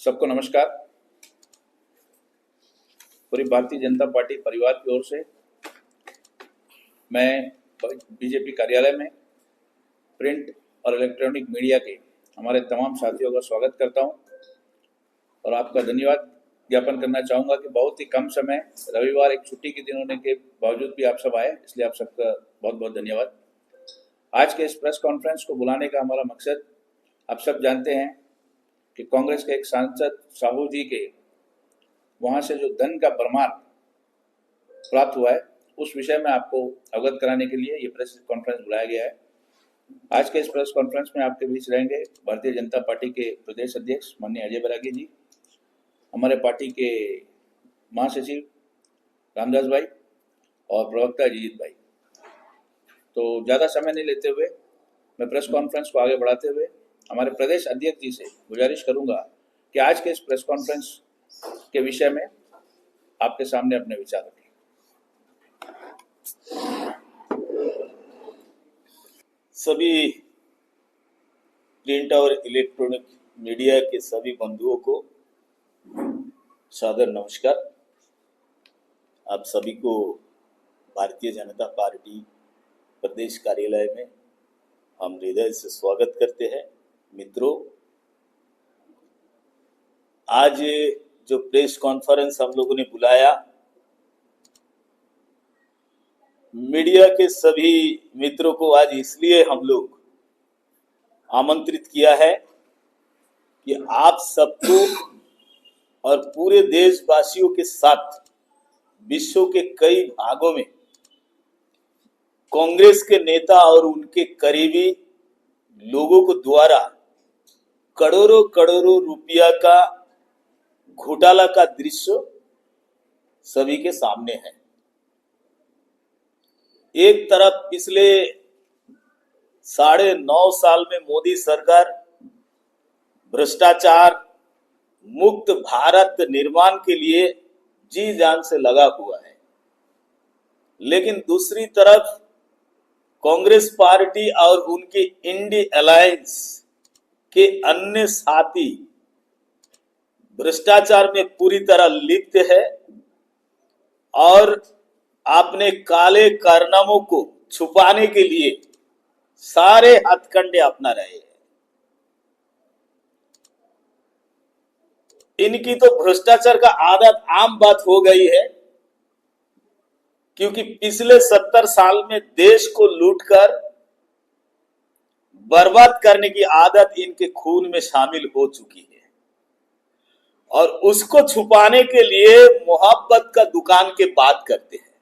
सबको नमस्कार। पूरी भारतीय जनता पार्टी परिवार की ओर से मैं बीजेपी कार्यालय में प्रिंट और इलेक्ट्रॉनिक मीडिया के हमारे तमाम साथियों का स्वागत करता हूं और आपका धन्यवाद ज्ञापन करना चाहूँगा कि बहुत ही कम समय, रविवार एक छुट्टी के दिन होने के बावजूद भी आप सब आए, इसलिए आप सबका बहुत बहुत धन्यवाद। आज के इस प्रेस कॉन्फ्रेंस को बुलाने का हमारा मकसद, आप सब जानते हैं कि कांग्रेस के एक सांसद साहू जी के वहां से जो धन का भरमार प्राप्त हुआ है, उस विषय में आपको अवगत कराने के लिए ये प्रेस कॉन्फ्रेंस बुलाया गया है। आज के इस प्रेस कॉन्फ्रेंस में आपके बीच रहेंगे भारतीय जनता पार्टी के प्रदेश अध्यक्ष माननीय अजय बैरागी जी, हमारे पार्टी के महासचिव रामदास भाई और प्रवक्ता अजीत भाई। तो ज़्यादा समय नहीं लेते हुए मैं प्रेस कॉन्फ्रेंस को आगे बढ़ाते हुए हमारे प्रदेश अध्यक्ष जी से गुजारिश करूंगा कि आज के इस प्रेस कॉन्फ्रेंस के विषय में आपके सामने अपने विचार रखें। सभी प्रिंट और इलेक्ट्रॉनिक मीडिया के सभी बंधुओं को सादर नमस्कार। आप सभी को भारतीय जनता पार्टी प्रदेश कार्यालय में हम हृदय से स्वागत करते हैं। मित्रों, आज जो प्रेस कॉन्फ्रेंस हम लोगों ने बुलाया, मीडिया के सभी मित्रों को आज इसलिए हम लोग आमंत्रित किया है कि आप सबको और पूरे देशवासियों के साथ विश्व के कई भागों में कांग्रेस के नेता और उनके करीबी लोगों को द्वारा करोड़ों करोड़ों रुपया का घोटाला का दृश्य सभी के सामने है। एक तरफ पिछले 9.5 साल में मोदी सरकार भ्रष्टाचार मुक्त भारत निर्माण के लिए जी जान से लगा हुआ है, लेकिन दूसरी तरफ कांग्रेस पार्टी और उनके इंडी अलायंस के अन्य साथी भ्रष्टाचार में पूरी तरह लिप्त है और अपने काले कारनामों को छुपाने के लिए सारे हथकंडे अपना रहे हैं। इनकी तो भ्रष्टाचार का आदत आम बात हो गई है, क्योंकि पिछले 70 साल में देश को लूटकर बर्बाद करने की आदत इनके खून में शामिल हो चुकी है और उसको छुपाने के लिए मोहब्बत का दुकान के बात करते हैं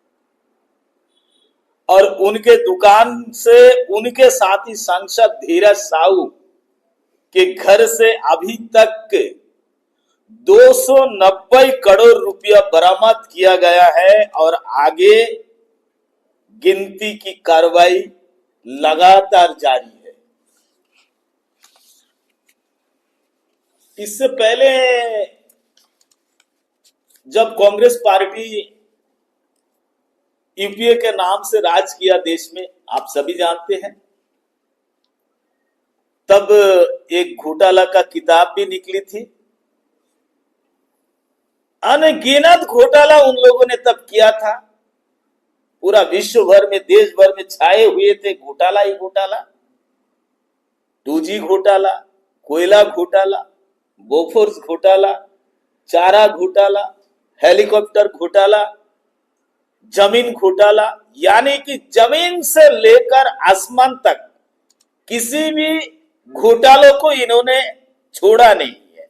और उनके दुकान से उनके साथी सांसद धीरज साहू के घर से अभी तक 290 करोड़ रुपया बरामद किया गया है और आगे गिनती की कार्रवाई लगातार जारी है। इससे पहले जब कांग्रेस पार्टी यूपीए के नाम से राज किया देश में, आप सभी जानते हैं, तब एक घोटाला का किताब भी निकली थी। अनगिनत घोटाला उन लोगों ने तब किया था, पूरा विश्व भर में देश भर में छाए हुए थे घोटाला ही घोटाला। 2G घोटाला, कोयला घोटाला, बोफोर्स घोटाला, चारा घोटाला, हेलीकॉप्टर घोटाला, जमीन घोटाला, यानी कि जमीन से लेकर आसमान तक किसी भी घोटालों को इन्होंने छोड़ा नहीं है।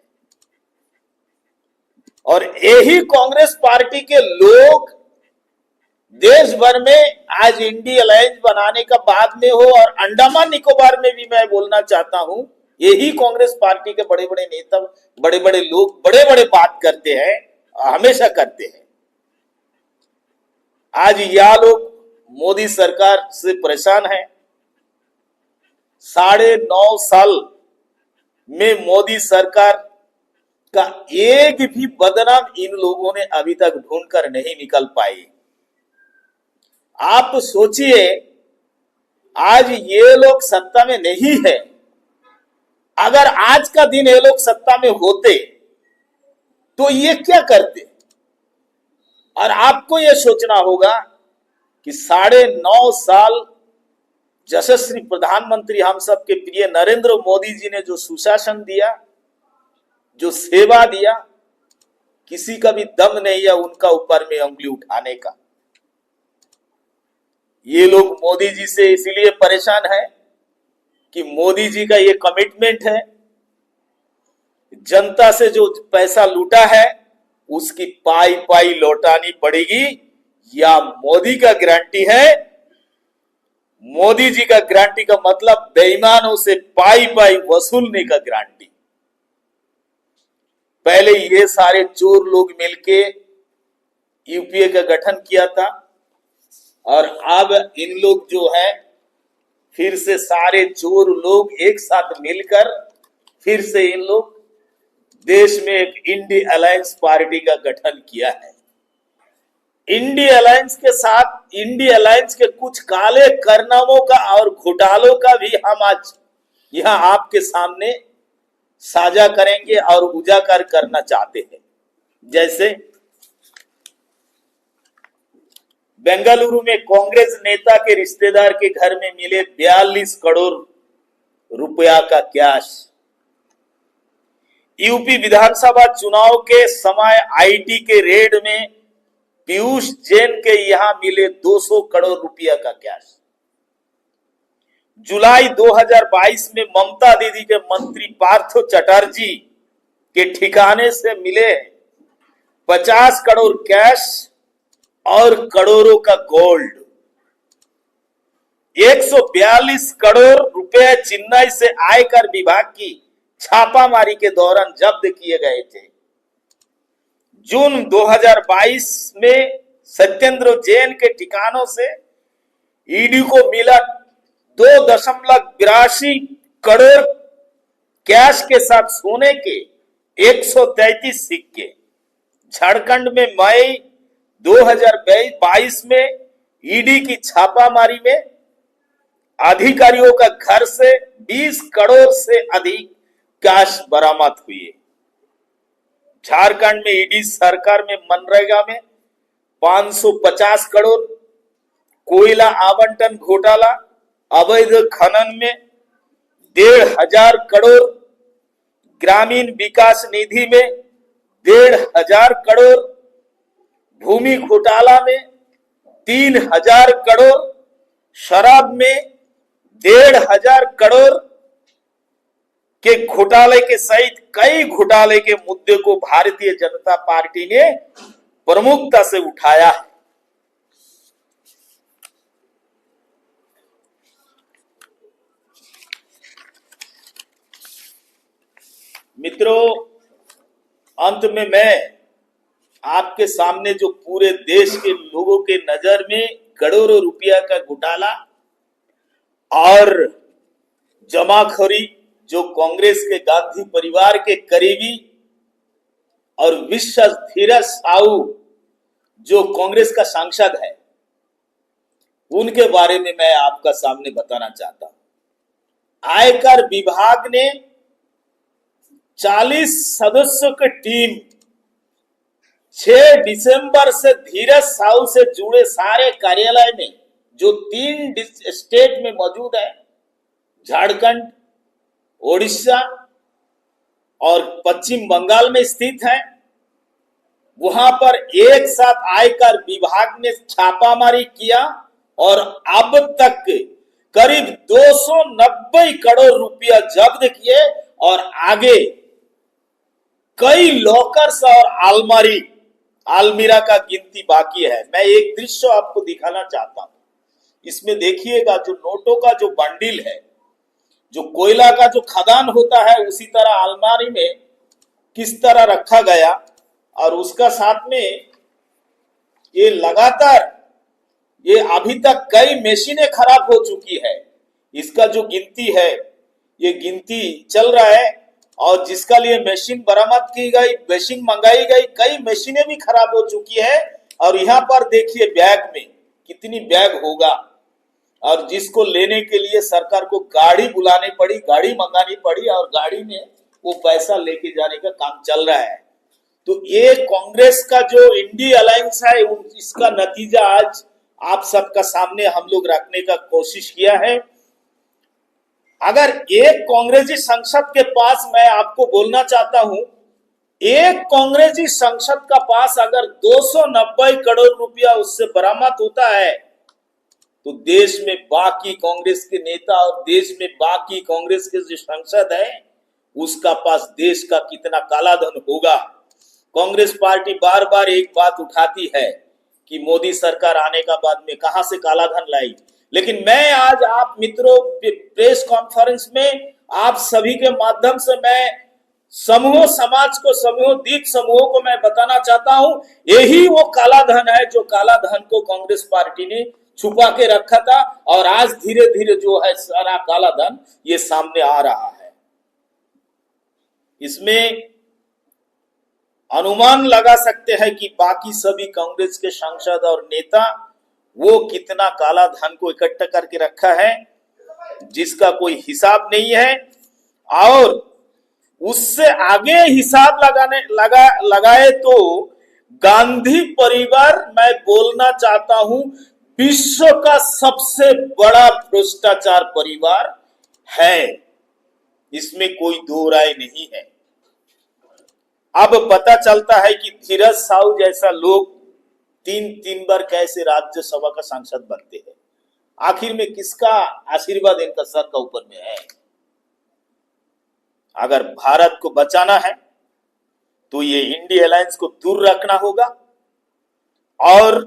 और यही कांग्रेस पार्टी के लोग देश भर में आज इंडी अलायंस बनाने का बाद में हो, और अंडमान निकोबार में भी मैं बोलना चाहता हूं, यही कांग्रेस पार्टी के बड़े बड़े नेता, बड़े बड़े लोग बड़े बड़े बात करते हैं, हमेशा करते हैं। आज यह लोग मोदी सरकार से परेशान है। 9.5 साल में मोदी सरकार का एक भी बदनाम इन लोगों ने अभी तक ढूंढकर नहीं निकल पाए। आप सोचिए, आज ये लोग सत्ता में नहीं है, अगर आज का दिन ये लोग सत्ता में होते तो ये क्या करते। और आपको ये सोचना होगा कि 9.5 साल यशस्वी प्रधानमंत्री हम सबके प्रिय नरेंद्र मोदी जी ने जो सुशासन दिया, जो सेवा दिया, किसी का भी दम नहीं है उनका ऊपर में उंगली उठाने का। ये लोग मोदी जी से इसीलिए परेशान है कि मोदी जी का ये कमिटमेंट है, जनता से जो पैसा लूटा है उसकी पाई पाई लौटानी पड़ेगी, या मोदी का गारंटी है। मोदी जी का गारंटी का मतलब बेईमानों से पाई पाई वसूलने का गारंटी। पहले ये सारे चोर लोग मिलके यूपीए का गठन किया था, और अब इन लोग जो है फिर से सारे चोर लोग एक साथ मिलकर फिर से इन लोग देश में एक इंडी अलायंस पार्टी का गठन किया है। इंडी अलायंस के साथ इंडी अलायंस के कुछ काले कारनामों का और घोटालों का भी हम आज यहां आपके सामने साझा करेंगे और उजागर करना चाहते हैं। जैसे बेंगलुरु में कांग्रेस नेता के रिश्तेदार के घर में मिले 42 करोड़ रुपया का कैश। यूपी विधानसभा चुनाव के समय आईटी के रेड में पीयूष जैन के यहां मिले 200 करोड़ रुपया का कैश। जुलाई 2022 में ममता दीदी के मंत्री पार्थ चटर्जी के ठिकाने से मिले 50 करोड़ कैश और करोड़ों का गोल्ड। 142 करोड़ रुपए चेन्नई से आयकर विभाग की छापामारी के दौरान जब्त किए गए थे। जून 2022 में सत्येंद्र जैन के ठिकानों से ईडी को मिला 2.82 करोड़ कैश के साथ सोने के 133 सिक्के। झारखंड में मई 2022 में ईडी की छापामारी में अधिकारियों का घर से 20 करोड़ से अधिक कैश बरामद हुए। झारखंड में ईडी सरकार में मनरेगा में 550 करोड़, कोयला आवंटन घोटाला, अवैध खनन में 1,500 करोड़, ग्रामीण विकास निधि में 1,500 करोड़, भूमि घोटाला में 3,000 करोड़, शराब में 1,500 करोड़ के घोटाले के सहित कई घोटाले के मुद्दे को भारतीय जनता पार्टी ने प्रमुखता से उठाया है। मित्रों, अंत में मैं आपके सामने जो पूरे देश के लोगों के नजर में करोड़ों रुपया का घोटाला और जमाखोरी, जो कांग्रेस के गांधी परिवार के करीबी और विश्वासधीर साहू जो कांग्रेस का सांसद है, उनके बारे में मैं आपका सामने बताना चाहता हूं। आयकर विभाग ने 40 सदस्यों की टीम 6 दिसंबर से धीरज साहू से जुड़े सारे कार्यालय में, जो 3 स्टेट में मौजूद है, झारखंड, ओडिशा और पश्चिम बंगाल में स्थित है, वहां पर एक साथ आयकर विभाग ने छापामारी किया और अब तक करीब 290 करोड़ रुपया जब्त किए और आगे कई लॉकर्स और अलमारी आलमीरा का गिनती बाकी है। मैं एक दृश्य आपको दिखाना चाहता हूं। इसमें देखिएगा, जो नोटों का जो बंडिल है, जो कोयला का जो खदान होता है, उसी तरह अलमारी में किस तरह रखा गया। और उसका साथ में ये लगातार, ये अभी तक कई मशीनें खराब हो चुकी है। इसका जो गिनती है, ये गिनती चल रहा है। और जिसका लिए मशीन बरामद की गई, मशीन मंगाई गई, कई मशीनें भी खराब हो चुकी है। और यहाँ पर देखिए बैग में कितनी बैग होगा। और जिसको लेने के लिए सरकार को गाड़ी बुलानी पड़ी, गाड़ी मंगानी पड़ी, और गाड़ी में वो पैसा लेके जाने का काम चल रहा है। तो ये कांग्रेस का जो इंडी अलायंस है, इसका नतीजा आज आप सबका सामने हम लोग रखने का कोशिश किया है। अगर एक कांग्रेसी संसद के पास, मैं आपको बोलना चाहता हूं, एक कांग्रेसी संसद का पास अगर 290 करोड़ रुपया उससे बरामद होता है, तो देश में बाकी कांग्रेस के नेता और देश में बाकी कांग्रेस के जो सांसद है, उसका पास देश का कितना काला धन होगा। कांग्रेस पार्टी बार बार एक बात उठाती है कि मोदी सरकार आने का बाद में कहां से काला धन लाई। लेकिन मैं आज आप मित्रों प्रेस कॉन्फ्रेंस में आप सभी के माध्यम से मैं समूह समाज को, समूह दीप समूहों को मैं बताना चाहता हूं, यही वो काला धन है जो काला धन को कांग्रेस पार्टी ने छुपा के रखा था। और आज धीरे धीरे जो है सारा काला धन ये सामने आ रहा है। इसमें अनुमान लगा सकते हैं कि बाकी सभी कांग्रेस के सांसद और नेता वो कितना काला धन को इकट्ठा करके रखा है, जिसका कोई हिसाब नहीं है। और उससे आगे हिसाब लगाए तो गांधी परिवार, मैं बोलना चाहता हूं, विश्व का सबसे बड़ा भ्रष्टाचार परिवार है। इसमें कोई दो राय नहीं है। अब पता चलता है कि धीरज साहू जैसा लोग तीन बार कैसे राज्यसभा का सांसद बनते हैं। आखिर में किसका आशीर्वाद इनका सर का ऊपर में है। अगर भारत को बचाना है तो ये इंडी अलायंस को दूर रखना होगा और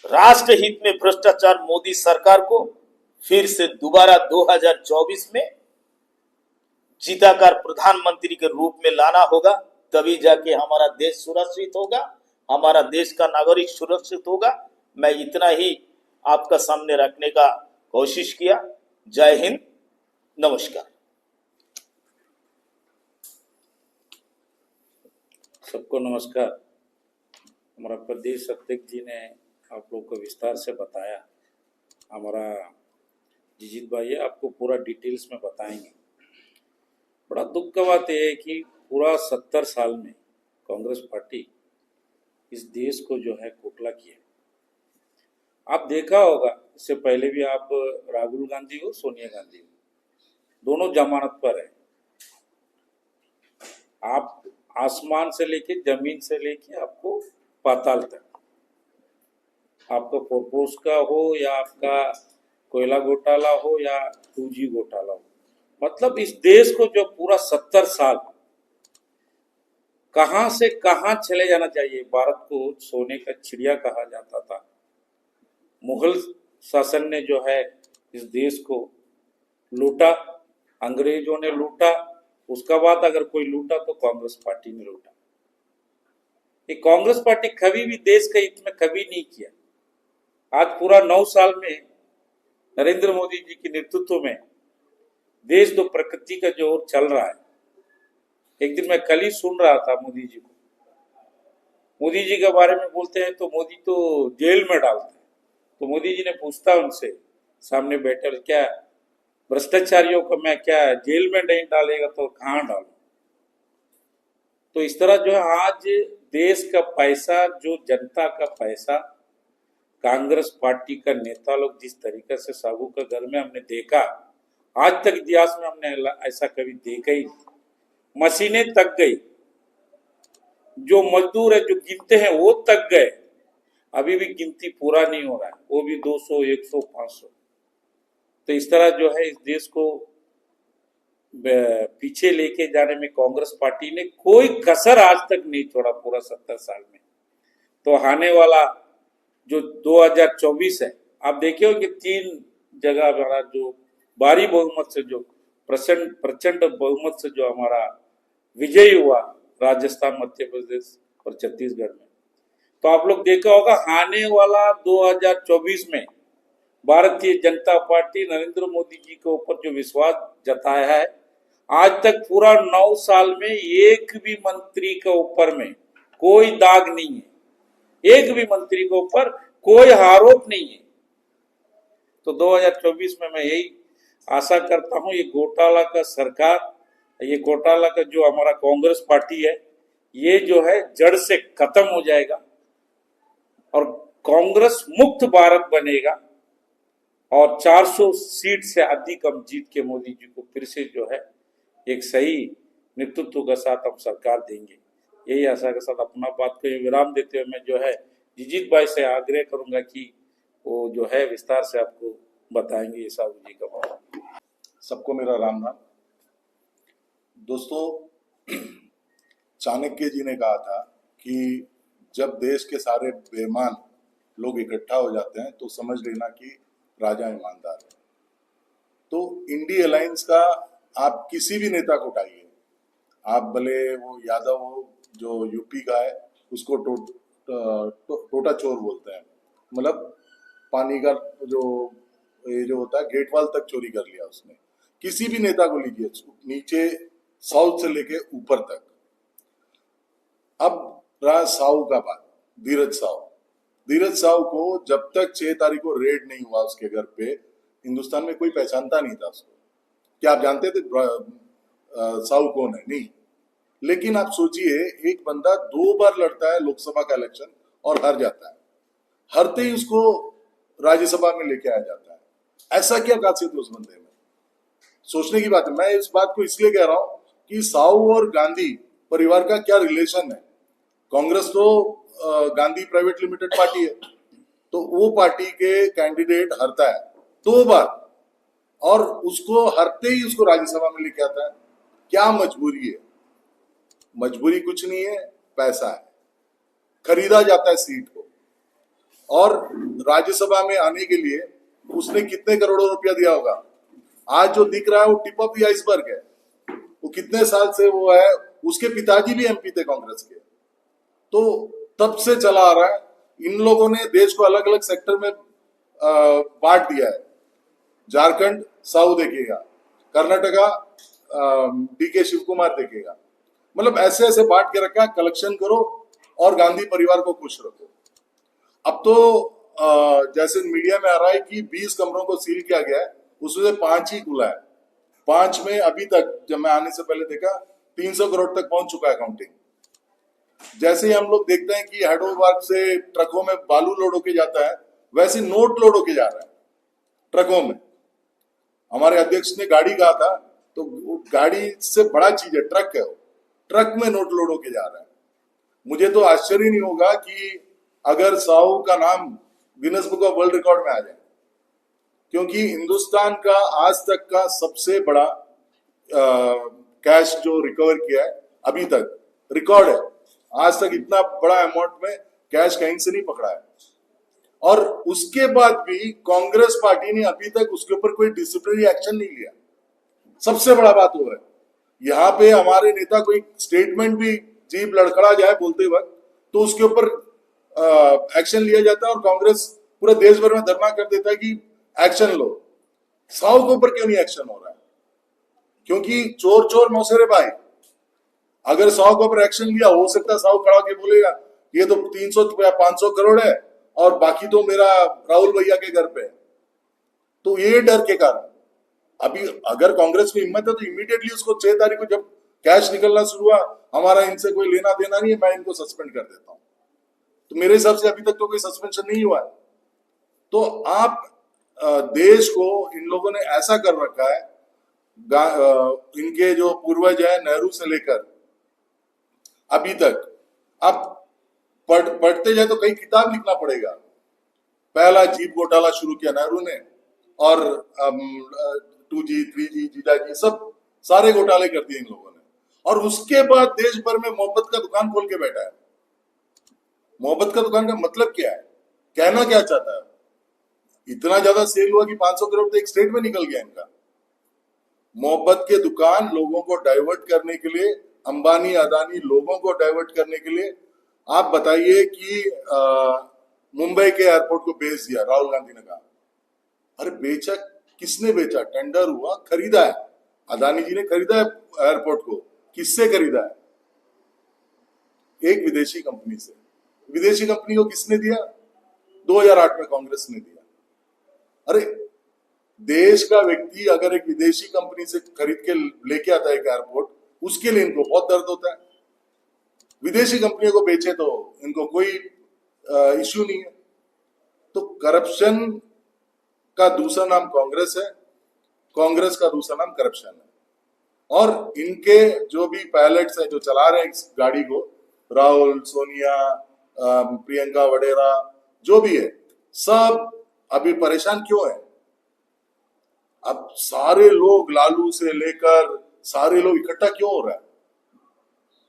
राष्ट्र हित में भ्रष्टाचार मोदी सरकार को फिर से दोबारा 2024 में जीताकर प्रधानमंत्री के रूप में लाना होगा। तभी जाके हमारा देश सुरक्षित होगा, हमारा देश का नागरिक सुरक्षित होगा। मैं इतना ही आपका सामने रखने का कोशिश किया। जय हिंद, नमस्कार। सबको नमस्कार। हमारा प्रदेश अध्यक्ष जी ने आप लोग को विस्तार से बताया। हमारा जिजीत भाई आपको पूरा डिटेल्स में बताएंगे। बड़ा दुख का बात यह है कि पूरा 70 साल में कांग्रेस पार्टी इस देश को जो है खोखला किया। आप देखा होगा, इससे पहले भी आप राहुल गांधी हो, सोनिया गांधी हो, दोनों जमानत पर है। आप आसमान से लेके, जमीन से लेके आपको पाताल तक, आपका प्रोपोज का हो या आपका कोयला घोटाला हो या 2G घोटाला हो, मतलब इस देश को जो पूरा 70 साल कहां से कहां चले जाना चाहिए। भारत को सोने का चिड़िया कहा जाता था। मुगल शासन ने जो है इस देश को लूटा, अंग्रेजों ने लूटा, उसका बाद अगर कोई लूटा तो कांग्रेस पार्टी ने लूटा। ये कांग्रेस पार्टी कभी भी देश के हित में कभी नहीं किया। आज पूरा 9 साल में नरेंद्र मोदी जी के नेतृत्व में देश तो प्रकृति का जो ओर चल रहा है। एक दिन मैं कल ही सुन रहा था मोदी जी को, मोदी जी के बारे में बोलते हैं तो मोदी तो जेल में डालते हैं। तो मोदी जी ने पूछता उनसे सामने बैठे, क्या भ्रष्टाचारियों को मैं क्या जेल में नहीं डालेगा तो कहां डालू। तो इस तरह जो है आज देश का पैसा, जो जनता का पैसा, कांग्रेस पार्टी का नेता लोग जिस तरीके से साहू का घर में हमने देखा, आज तक इतिहास में हमने ऐसा कभी देखा ही नहीं। मशीनें तक गई, जो मजदूर है जो गिनते हैं वो तक गए, अभी भी गिनती पूरा नहीं हो रहा है, वो भी 200, 100, 500। तो इस तरह जो है इस देश को पीछे लेके जाने में कांग्रेस पार्टी ने कोई कसर आज तक नहीं छोड़ा पूरा 70 साल में। तो आने वाला जो 2024 है, आप देखिए हो कि 3 जगह हमारा जो भारी बहुमत से, जो प्रचंड बहुमत से जो हमारा विजय हुआ, राजस्थान, मध्य प्रदेश और छत्तीसगढ़ में, तो आप लोग देखा होगा आने वाला 2024 में भारतीय जनता पार्टी नरेंद्र मोदी जी के ऊपर जो विश्वास जताया है, आज तक पूरा 9 साल में एक भी मंत्री के ऊपर में कोई दाग नहीं है, एक भी मंत्री के ऊपर कोई आरोप नहीं है। तो 2024 में मैं यही आशा करता हूं, ये घोटाला का सरकार, ये घोटाला का जो हमारा कांग्रेस पार्टी है, ये जो है जड़ से खत्म हो जाएगा और कांग्रेस मुक्त भारत बनेगा और 400 सीट से अधिक हम जीत के मोदी जी को फिर से जो है एक सही नेतृत्व के साथ हम सरकार देंगे। यही आशा के साथ अपना बात को विराम देते हुए मैं जो है जीजीत भाई से आग्रह करूंगा कि वो जो है विस्तार से आपको बताएंगे ये साहू जी का बात। सबको मेरा राम राम। दोस्तों, चाणक्य जी ने कहा था कि जब देश के सारे बेईमान लोग इकट्ठा हो जाते हैं तो समझ लेना कि राजा ईमानदार है। तो इंडी अलायंस का आप किसी भी नेता को उठाइए, आप भले वो यादव हो जो यूपी का है, उसको टोटा चोर बोलते हैं, मतलब पानी का जो ये जो होता है गेटवाल तक चोरी कर लिया उसने। किसी भी नेता को लीजिए, नीचे साउथ से लेके ऊपर तक। अब रहा साहू का बात, धीरज साहू को जब तक 6 तारीख को रेड नहीं हुआ उसके घर पे, हिंदुस्तान में कोई पहचानता नहीं था उसको। क्या आप जानते थे साहू कौन है? नहीं। लेकिन आप सोचिए, एक बंदा 2 बार लड़ता है लोकसभा का इलेक्शन और हार जाता है, हारते ही उसको राज्यसभा में लेके आया जाता है। ऐसा क्या खासियत है उस बंदे में? सोचने की बात है। मैं इस बात को इसलिए कह रहा हूं कि साहू और गांधी परिवार का क्या रिलेशन है। कांग्रेस तो गांधी प्राइवेट लिमिटेड पार्टी है, तो वो पार्टी के कैंडिडेट हारता है 2 बार और उसको हारते ही उसको राज्यसभा में लेके आता है। क्या मजबूरी है? मजबूरी कुछ नहीं है, पैसा है। खरीदा जाता है सीट को, और राज्यसभा में आने के लिए उसने कितने करोड़ों रुपया दिया होगा। आज जो दिख रहा है वो टिप ऑफ द आइसबर्ग है। वो कितने साल से वो है, उसके पिताजी भी एमपी थे कांग्रेस के, तो तब से चला आ रहा है। इन लोगों ने देश को अलग अलग सेक्टर में बांट दिया है। झारखंड साहू देखेगा, कर्नाटका डीके शिव कुमार देखेगा, मतलब ऐसे ऐसे बांट के रखा। कलेक्शन करो और गांधी परिवार को खुश रखो। अब तो जैसे मीडिया में आ रहा है कि 20 कमरों को सील किया गया है, उसमें से 5 ही खुला है। 5 में अभी तक, जब मैं आने से पहले देखा, 300 करोड़ तक पहुंच चुका है काउंटिंग। जैसे ही हम लोग देखते हैं कि हैडोवर्क से ट्रकों में बालू लोड होके जाता है, वैसे नोट लोड होके जा रहा है ट्रकों में। हमारे अध्यक्ष ने गाड़ी कहा था, तो गाड़ी से बड़ा चीज है, ट्रक है। ट्रक में नोट लोड होके जा रहा है। मुझे तो आश्चर्य नहीं होगा कि अगर साहू का नाम Guinness book of world record में आ जाए, क्योंकि हिंदुस्तान का आज तक का सबसे बड़ा कैश जो रिकवर किया है अभी तक, रिकॉर्ड है। आज तक इतना बड़ा अमाउंट में कैश कहीं से नहीं पकड़ा है। और उसके बाद भी कांग्रेस पार्टी ने अभी तक उसके ऊपर कोई डिसिप्लिनरी एक्शन नहीं लिया। सबसे बड़ा बात वो है। यहाँ पे हमारे नेता कोई स्टेटमेंट भी जीभ लड़खड़ा जाए बोलते वक्त, तो उसके ऊपर एक्शन लिया जाता है और कांग्रेस पूरे देश भर में धरना कर देता है कि एक्शन लो। साहू के ऊपर क्यों नहीं एक्शन हो रहा है? क्योंकि चोर चोर मौसेरे भाई। अगर साहू के ऊपर एक्शन लिया, हो सकता है साहू खड़ा के बोलेगा ये तो 300 या 500 करोड़ है और बाकी तो मेरा राहुल भैया के घर पे है। तो ये डर के कारण अभी अगर कांग्रेस में हिम्मत है तो इमीडिएटली उसको 6 तारीख को जब कैश निकलना शुरू हुआ, हमारा इनसे कोई लेना देना नहीं है, मैं इनको सस्पेंड कर देता हूं। तो मेरे हिसाब से अभी तक तो कोई सस्पेंशन नहीं हुआ है। तो आप देश को इन लोगों ने ऐसा कर रखा है, इनके जो पूर्वज है नेहरू से लेकर अभी तक, अब पढ़ते जाए तो कई किताब लिखना पड़ेगा। पहला जीप घोटाला शुरू किया नेहरू ने, और 2G 3G जीजाजी सब सारे घोटाले कर दिए इन लोगों ने, और उसके बाद देश भर में मोहब्बत का दुकान खोल के बैठा है। मोहब्बत का दुकान का मतलब क्या है, कहना क्या चाहता है? इतना ज्यादा सेल हुआ कि 500 करोड़ तो एक स्टेट में निकल गया इनका। मोहब्बत के दुकान लोगों को डाइवर्ट करने के लिए, अंबानी अदानी लोगों को डाइवर्ट करने के लिए। आप बताइए कि मुंबई के एयरपोर्ट को बेच दिया, राहुल गांधी ने कहा। अरे बेचा, किसने बेचा? टेंडर हुआ, खरीदा है, अदानी जी ने खरीदा है एयरपोर्ट को। किससे खरीदा है? एक विदेशी कंपनी से। विदेशी कंपनी को किसने दिया? 2008 में कांग्रेस ने दिया। अरे देश का व्यक्ति अगर एक विदेशी कंपनी से खरीद के लेके आता है एक एयरपोर्ट, उसके लिए इनको बहुत दर्द होता है। विदेशी कंपनियों को बेचे तो इनको कोई इश्यू नहीं है। तो करप्शन का दूसरा नाम कांग्रेस है, कांग्रेस का दूसरा नाम करप्शन है। और इनके जो भी पायलट्स हैं जो चला रहे हैं इस गाड़ी को, राहुल, सोनिया, प्रियंका वडेरा, जो भी है, सब अभी परेशान क्यों है? अब सारे लोग, लालू से लेकर सारे लोग इकट्ठा क्यों हो रहा है?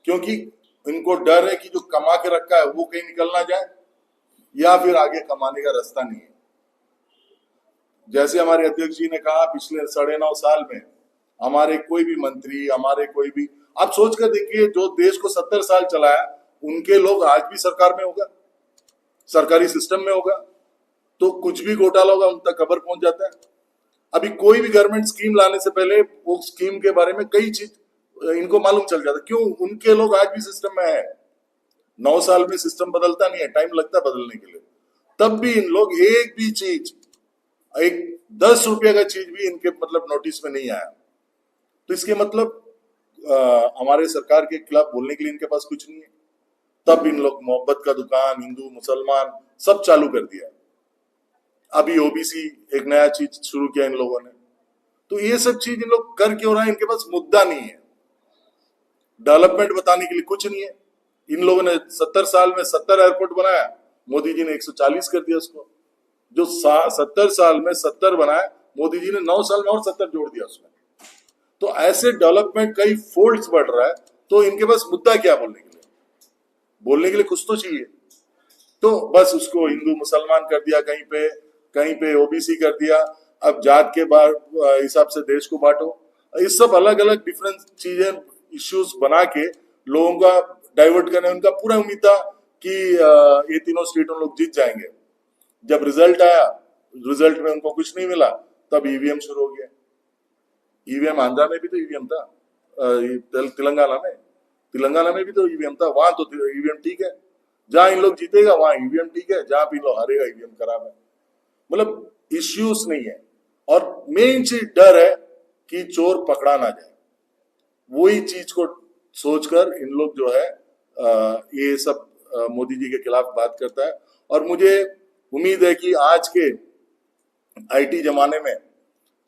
क्योंकि इनको डर है कि जो कमा के रखा है वो कहीं निकल ना जाए, या फिर आगे कमाने का रास्ता नहीं है। जैसे हमारे अध्यक्ष जी ने कहा, पिछले 9.5 साल में हमारे कोई भी मंत्री, हमारे कोई भी, आप सोच कर देखिए, जो देश को 70 साल चलाया उनके लोग आज भी सरकार में होगा, सरकारी सिस्टम में होगा, तो कुछ भी घोटाला होगा उन तक खबर पहुंच जाता है। अभी कोई भी गवर्नमेंट स्कीम लाने से पहले वो स्कीम के बारे में कई चीज इनको मालूम चल जाता है। क्यों? उनके लोग आज भी सिस्टम में है। 9 साल में सिस्टम बदलता नहीं है, टाइम लगता है बदलने के लिए। तब भी इन लोग एक भी चीज, एक 10 रुपये का चीज भी इनके मतलब नोटिस में नहीं आया। तो इसके मतलब हमारे सरकार के खिलाफ बोलने के लिए इनके पास कुछ नहीं है। तब इन लोग मोहब्बत का दुकान, हिंदू मुसलमान सब चालू कर दिया। अभी ओबीसी एक नया चीज शुरू किया इन लोगों ने। तो ये सब चीज इन लोग कर क्यों रहे हैं? इनके पास मुद्दा नहीं है, डेवलपमेंट बताने के लिए कुछ नहीं है। इन लोगों ने 70 साल में 70 एयरपोर्ट बनाया, मोदी जी ने 140 कर दिया उसको। जो 70 साल में 70 बनाया, मोदी जी ने 9 साल में और 70 जोड़ दिया उसमें। तो ऐसे डेवलपमेंट कई फोल्ड्स बढ़ रहा है। तो इनके पास मुद्दा क्या बोलने के लिए? बोलने के लिए कुछ तो चाहिए। तो बस उसको हिंदू मुसलमान कर दिया, कहीं पे ओबीसी कर दिया। अब जात के हिसाब से देश को बांटो। इस सब अलग अलग डिफरेंट चीजें, इश्यूज बना के लोगों का डाइवर्ट करने। उनका पूरा उम्मीद था कि ये तीनों स्टेट उन लोग जीत जाएंगे। जब रिजल्ट आया, रिजल्ट में उनको कुछ नहीं मिला, तब ईवीएम शुरू हो गया। ईवीएम आंध्रा में भी तो ईवीएम था, तेलंगाना में भी तो ईवीएम था। वहां तो ईवीएम ठीक है, जहां इन लोग जीतेगा वहां ईवीएम ठीक है, जहां भी लोग हारेगा ईवीएम खराब है। मतलब इश्यूज नहीं है। और मेन चीज डर है कि चोर पकड़ा ना जाए। वही चीज को सोचकर इन लोग जो है ये सब मोदी जी के खिलाफ बात करता है। और मुझे उम्मीद है कि आज के आईटी जमाने में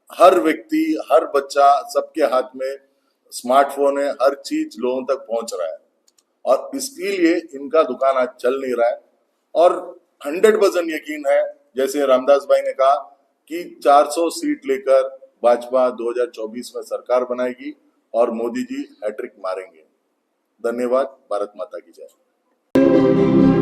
हर व्यक्ति, हर बच्चा, सबके हाथ में स्मार्टफोन है, हर चीज लोगों तक पहुंच रहा है। और इसके लिए इनका दुकान आज चल नहीं रहा है। और 100% यकीन है, जैसे रामदास भाई ने कहा, कि 400 सीट लेकर भाजपा 2024 में सरकार बनाएगी और मोदी जी हैट्रिक मारेंगे। धन्यवाद। भारत माता की जय।